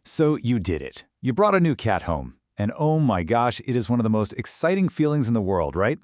So you did it. You brought a new cat home. And oh my gosh, it is one of the most exciting feelings in the world, right?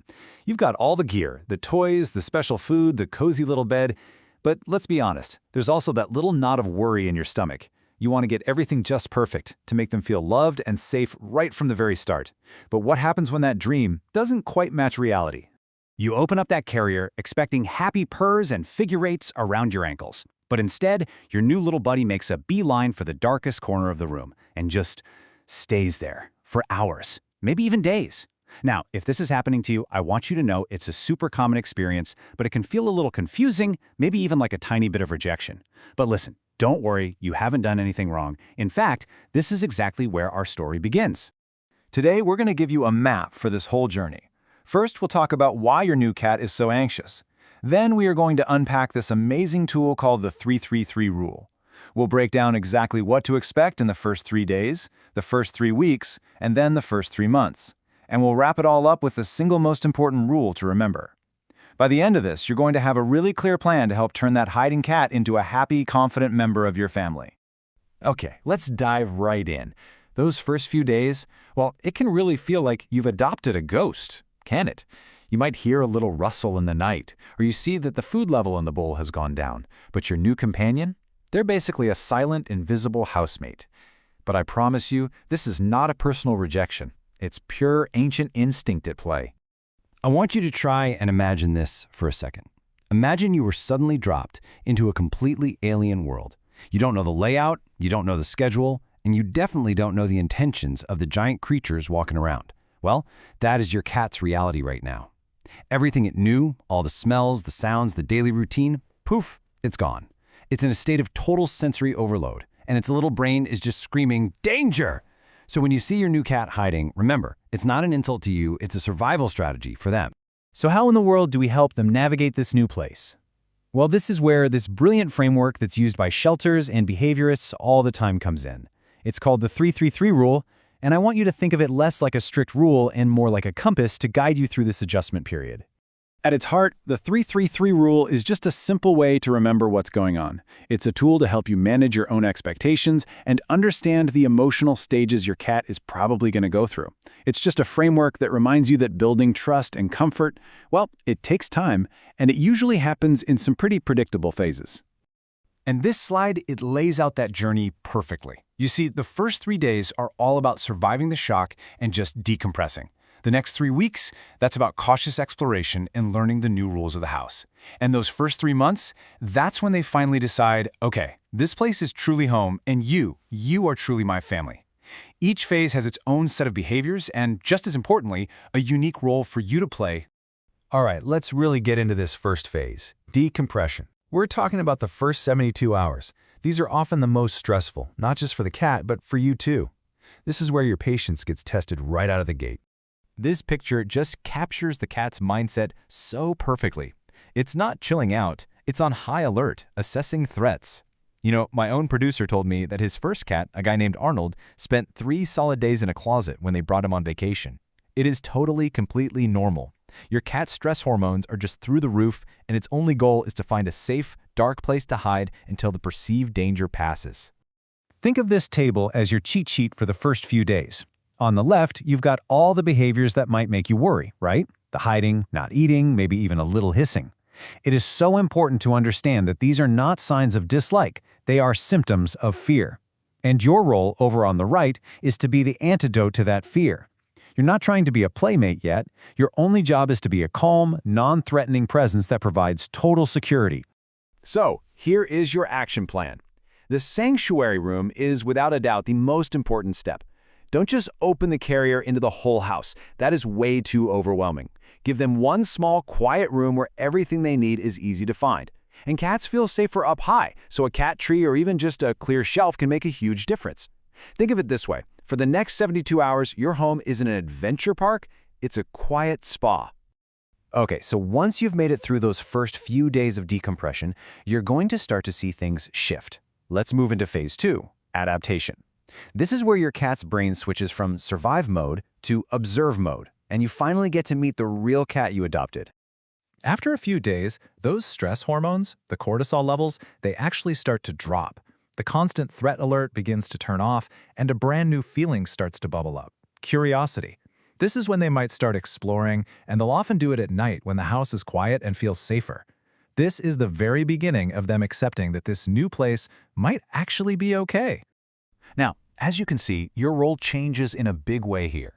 You've got all the gear, the toys, the special food, the cozy little bed. But let's be honest, there's also that little knot of worry in your stomach. You want to get everything just perfect to make them feel loved and safe right from the very start. But what happens when that dream doesn't quite match reality? You open up that carrier expecting happy purrs and figure eights around your ankles. But instead, your new little buddy makes a beeline for the darkest corner of the room and just stays there for hours, maybe even days. Now, if this is happening to you, I want you to know it's a super common experience, but it can feel a little confusing, maybe even like a tiny bit of rejection. But listen, don't worry, you haven't done anything wrong. In fact, this is exactly where our story begins. Today, we're going to give you a map for this whole journey. First, we'll talk about why your new cat is so anxious. Then we are going to unpack this amazing tool called the 3-3-3 rule. We'll break down exactly what to expect in the first 3 days, the first 3 weeks, and then the first 3 months. And we'll wrap it all up with the single most important rule to remember. By the end of this, you're going to have a really clear plan to help turn that hiding cat into a happy, confident member of your family. Okay, let's dive right in. Those first few days, well, it can really feel like you've adopted a ghost, can it? You might hear a little rustle in the night, or you see that the food level in the bowl has gone down. But your new companion? They're basically a silent, invisible housemate. But I promise you, this is not a personal rejection. It's pure ancient instinct at play. I want you to try and imagine this for a second. Imagine you were suddenly dropped into a completely alien world. You don't know the layout, you don't know the schedule, and you definitely don't know the intentions of the giant creatures walking around. Well, that is your cat's reality right now. Everything it knew, all the smells, the sounds, the daily routine, poof, it's gone. It's in a state of total sensory overload, and its little brain is just screaming, "Danger!" So when you see your new cat hiding, remember, it's not an insult to you, it's a survival strategy for them. So how in the world do we help them navigate this new place? Well, this is where this brilliant framework that's used by shelters and behaviorists all the time comes in. It's called the 3-3-3 rule, and I want you to think of it less like a strict rule and more like a compass to guide you through this adjustment period. At its heart, the 3-3-3 rule is just a simple way to remember what's going on. It's a tool to help you manage your own expectations and understand the emotional stages your cat is probably going to go through. It's just a framework that reminds you that building trust and comfort, well, it takes time, and it usually happens in some pretty predictable phases. And this slide, it lays out that journey perfectly. You see, the first 3 days are all about surviving the shock and just decompressing. The next 3 weeks, that's about cautious exploration and learning the new rules of the house. And those first 3 months, that's when they finally decide, okay, this place is truly home and you are truly my family. Each phase has its own set of behaviors and, just as importantly, a unique role for you to play. All right, let's really get into this first phase, decompression. We're talking about the first 72 hours. These are often the most stressful, not just for the cat, but for you too. This is where your patience gets tested right out of the gate. This picture just captures the cat's mindset so perfectly. It's not chilling out, it's on high alert, assessing threats. You know, my own producer told me that his first cat, a guy named Arnold, spent 3 solid days in a closet when they brought him on vacation. It is totally, completely normal. Your cat's stress hormones are just through the roof, and its only goal is to find a safe, dark place to hide until the perceived danger passes. Think of this table as your cheat sheet for the first few days. On the left, you've got all the behaviors that might make you worry, right? The hiding, not eating, maybe even a little hissing. It is so important to understand that these are not signs of dislike, they are symptoms of fear. And your role over on the right is to be the antidote to that fear. You're not trying to be a playmate yet. Your only job is to be a calm, non-threatening presence that provides total security. So, here is your action plan. The sanctuary room is without a doubt the most important step. Don't just open the carrier into the whole house. That is way too overwhelming. Give them one small, quiet room where everything they need is easy to find. And cats feel safer up high, so a cat tree or even just a clear shelf can make a huge difference. Think of it this way. For the next 72 hours, your home isn't an adventure park, it's a quiet spa. Okay, so once you've made it through those first few days of decompression, you're going to start to see things shift. Let's move into phase 2, adaptation. This is where your cat's brain switches from survive mode to observe mode, and you finally get to meet the real cat you adopted. After a few days, those stress hormones, the cortisol levels, they actually start to drop. The constant threat alert begins to turn off, and a brand new feeling starts to bubble up: curiosity. This is when they might start exploring, and they'll often do it at night when the house is quiet and feels safer. This is the very beginning of them accepting that this new place might actually be okay. Now, as you can see, your role changes in a big way here.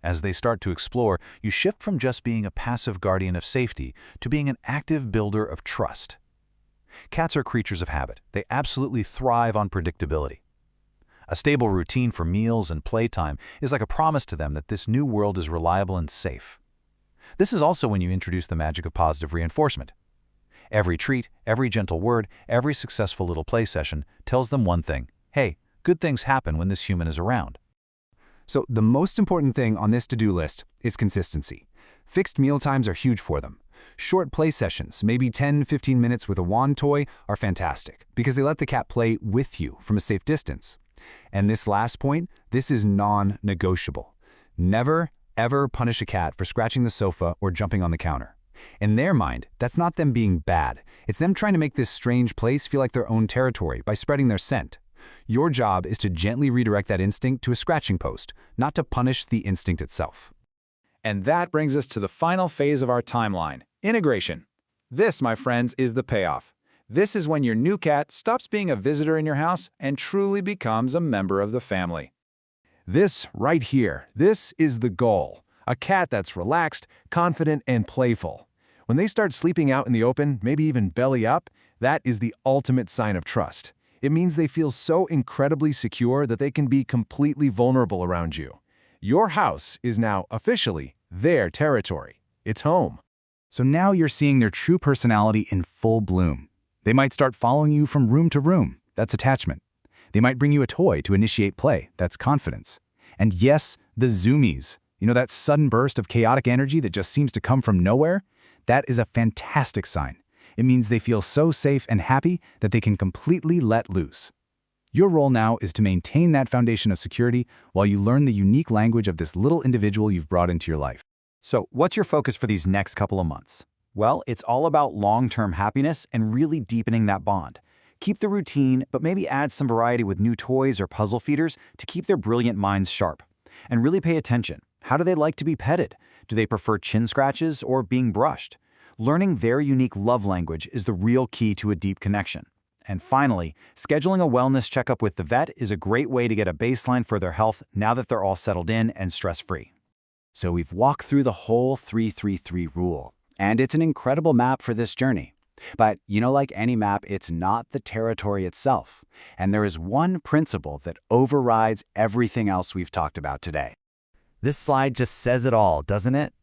As they start to explore, you shift from just being a passive guardian of safety to being an active builder of trust. Cats are creatures of habit. They absolutely thrive on predictability. A stable routine for meals and playtime is like a promise to them that this new world is reliable and safe. This is also when you introduce the magic of positive reinforcement. Every treat, every gentle word, every successful little play session tells them one thing: hey, good things happen when this human is around. So the most important thing on this to-do list is consistency. Fixed meal times are huge for them. Short play sessions, maybe 10-15 minutes with a wand toy, are fantastic because they let the cat play with you from a safe distance. And this last point, this is non-negotiable. Never, ever punish a cat for scratching the sofa or jumping on the counter. In their mind, that's not them being bad. It's them trying to make this strange place feel like their own territory by spreading their scent. Your job is to gently redirect that instinct to a scratching post, not to punish the instinct itself. And that brings us to the final phase of our timeline: integration. This, my friends, is the payoff. This is when your new cat stops being a visitor in your house and truly becomes a member of the family. This right here, this is the goal. A cat that's relaxed, confident, and playful. When they start sleeping out in the open, maybe even belly up, that is the ultimate sign of trust. It means they feel so incredibly secure that they can be completely vulnerable around you. Your house is now officially their territory. It's home. So now you're seeing their true personality in full bloom. They might start following you from room to room. That's attachment. They might bring you a toy to initiate play. That's confidence. And yes, the zoomies. You know, that sudden burst of chaotic energy that just seems to come from nowhere? That is a fantastic sign. It means they feel so safe and happy that they can completely let loose. Your role now is to maintain that foundation of security while you learn the unique language of this little individual you've brought into your life. So, what's your focus for these next couple of months? Well, it's all about long-term happiness and really deepening that bond. Keep the routine, but maybe add some variety with new toys or puzzle feeders to keep their brilliant minds sharp. And really pay attention. How do they like to be petted? Do they prefer chin scratches or being brushed? Learning their unique love language is the real key to a deep connection. And finally, scheduling a wellness checkup with the vet is a great way to get a baseline for their health now that they're all settled in and stress-free. So we've walked through the whole 333 rule, and it's an incredible map for this journey. But, you know, like any map, it's not the territory itself. And there is one principle that overrides everything else we've talked about today. This slide just says it all, doesn't it?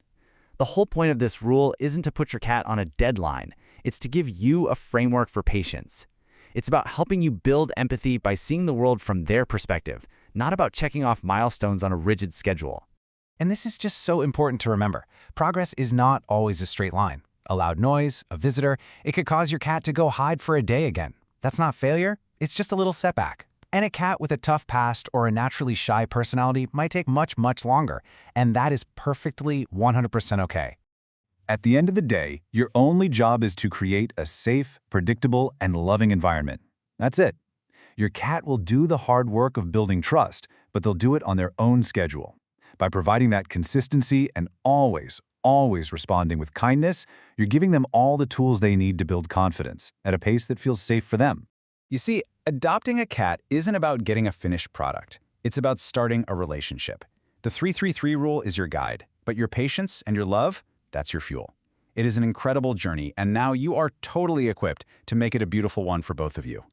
The whole point of this rule isn't to put your cat on a deadline. It's to give you a framework for patience. It's about helping you build empathy by seeing the world from their perspective, not about checking off milestones on a rigid schedule. And this is just so important to remember. Progress is not always a straight line. A loud noise, a visitor, it could cause your cat to go hide for a day again. That's not failure, it's just a little setback. And a cat with a tough past or a naturally shy personality might take much, much longer, and that is perfectly 100% okay. At the end of the day, your only job is to create a safe, predictable, and loving environment. That's it. Your cat will do the hard work of building trust, but they'll do it on their own schedule. By providing that consistency and always responding with kindness, you're giving them all the tools they need to build confidence at a pace that feels safe for them. You see, adopting a cat isn't about getting a finished product. It's about starting a relationship. The 333 rule is your guide, but your patience and your love, that's your fuel. It is an incredible journey, and now you are totally equipped to make it a beautiful one for both of you.